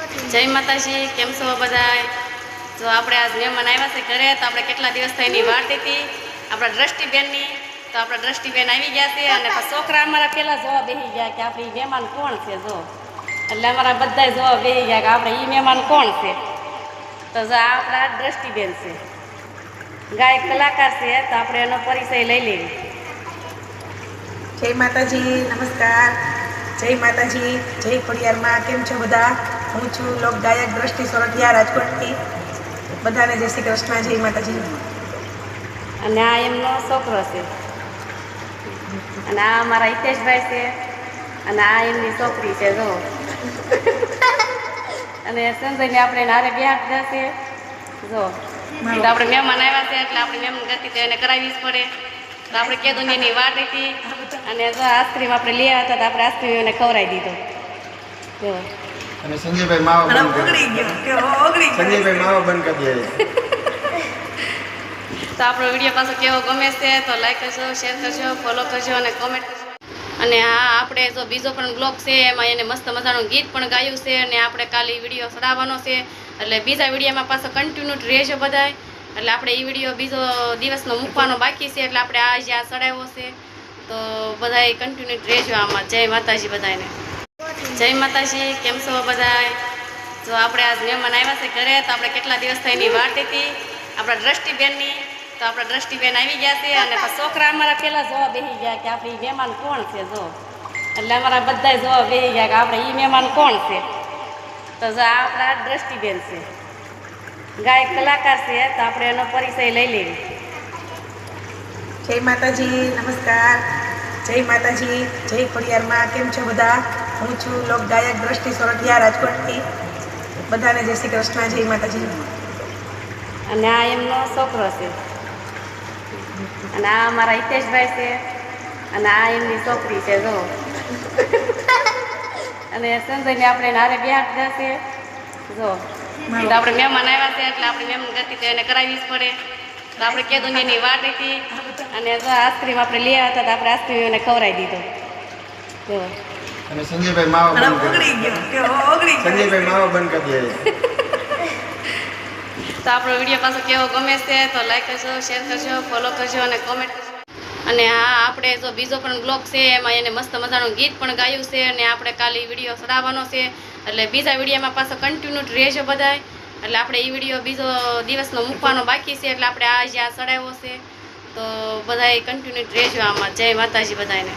જય માતાજી, કેમ છો બધાય? જો આપણે આજ મહેમાન આવ્યા છે ઘરે, તો આપણે કેટલા દિવસ થઈ એની વાટ હતી આપણા દ્રષ્ટિબેનની. તો આપણા દ્રષ્ટિબેન આવી ગયા છે અને છોકરા અમારા પહેલાં જોવા બેસી ગયા કે આપણે મહેમાન કોણ છે. જો એટલે અમારા બધા જોવા બેસી ગયા કે આપણે એ મહેમાન કોણ છે. તો જો આપણા દ્રષ્ટિબેન છે, ગાયક કલાકાર છે. તો આપણે એનો પરિચય લઈ લેવી. જય માતાજી, નમસ્કાર. જય માતાજી, જય ખોડિયારમાં. કેમ છો બધા? હું છું લોક ગાયક દ્રષ્ટિ સોરઠિયા, રાજકોટથી. બધાને જય શ્રી કૃષ્ણ, જય માતાજી. અને આ એમનો છોકરો છે, અને આ અમારા હિતેશભાઈ છે, અને આ એમની છોકરી છે. જો અને સંજયને આપણે નારે બેહાડતા છે. જો આપણે મહેમાન આવ્યા છે એટલે આપણે મહેમાન ગતિ તો એને કરાવવી જ પડે. તો આપણે કીધું એની વાટ હતી, અને જો આઈસ્ક્રીમ આપણે લઈ આવ્યા હતા તો આપણે આઈસ્ક્રીમ એને ખવડાવી દીધો. જો અને સંજયભાઈ માવો બંધ કરી સંજયભાઈ માવો બંધ કરી દે. તો આપણો વિડીયો પાછો કેવો ગમે છે તો લાઈક કરજો, શેર કરજો, ફોલો કરજો અને કોમેન્ટ કરજો. અને હા, આપણે જો બીજો પણ બ્લોગ છે એમાં એને મસ્ત મજાનું ગીત પણ ગાયું છે, અને આપણે કાલે વિડીયો ચડાવવાનો છે. એટલે બીજા વિડીયોમાં પાછો કન્ટિન્યુ રહેજો બધાય. એટલે આપણે એ વિડીયો બીજો દિવસનો મૂકવાનો બાકી છે, એટલે આપણે આજે આ ચડાવ્યો છે. તો બધાય કન્ટિન્યુ રહેજો આમાં. જય માતાજી બધાને. જય માતાજી, કેમ છો બધાય? જો આપણે આજ મહેમાન આવ્યા છે ઘરે, તો આપણે કેટલા દિવસ થઈ એની વાટ હતી આપણા દ્રષ્ટિબેનની. તો આપણા દ્રષ્ટિબેન આવી ગયા છે અને છોકરા અમારા પહેલાં જોવા બેસી ગયા કે આપણે એ મહેમાન કોણ છે. જો એટલે અમારા બધા જોવા બેસી ગયા કે આપણે એ મહેમાન કોણ છે. તો જો આપણા દ્રષ્ટિબેન છે, ગાયક કલાકાર છે. તો આપણે એનો પરિચય લઈ લેવી. જય માતાજી, નમસ્કાર. જય માતાજી, જય ખોડિયારમાં. કેમ છો બધા? હું છું લોક ગાયક દ્રષ્ટિ સોરઠિયા, રાજકોટથી. બધાને જય શ્રી કૃષ્ણ, જય માતાજી. અને આ એમનો છોકરો છે, અને આ અમારા હિતેશભાઈ છે, અને આ એમની છોકરી છે. જો અને સંજયને આપણે નારે બેહાડતા છે. જો તો આપણે મહેમાન આવ્યા છે એટલે આપણે મહેમાન ગતિ તો એને કરાવવી જ પડે. તો આપણે કીધું એની વાટ હતી, અને જો આઈસ્ક્રીમ આપણે લઈ આવ્યા હતા તો આપણે આઈસ્ક્રીમ એને ખવડાવી દીધો. જો અને સંજયભાઈ માવો બંધ કરી સંજયભાઈ માવો બંધ કરી દે. તો આપણો વિડીયો પાછો કેવો ગમે છે તો લાઈક કરજો, શેર કરજો, ફોલો કરજો અને કોમેન્ટ કરજો. અને હા, આપણે જો બીજો પણ બ્લોગ છે એમાં એને મસ્ત મજાનું ગીત પણ ગાયું છે, અને આપણે કાલે વિડીયો ચડાવવાનો છે. એટલે બીજા વિડીયોમાં પાછો કન્ટિન્યુ રહેજો બધાય. એટલે આપણે એ વિડીયો બીજો દિવસનો મૂકવાનો બાકી છે, એટલે આપણે આજે આ ચડાવ્યો છે. તો બધાય કન્ટિન્યુ રહેજો આમાં. જય માતાજી બધાને.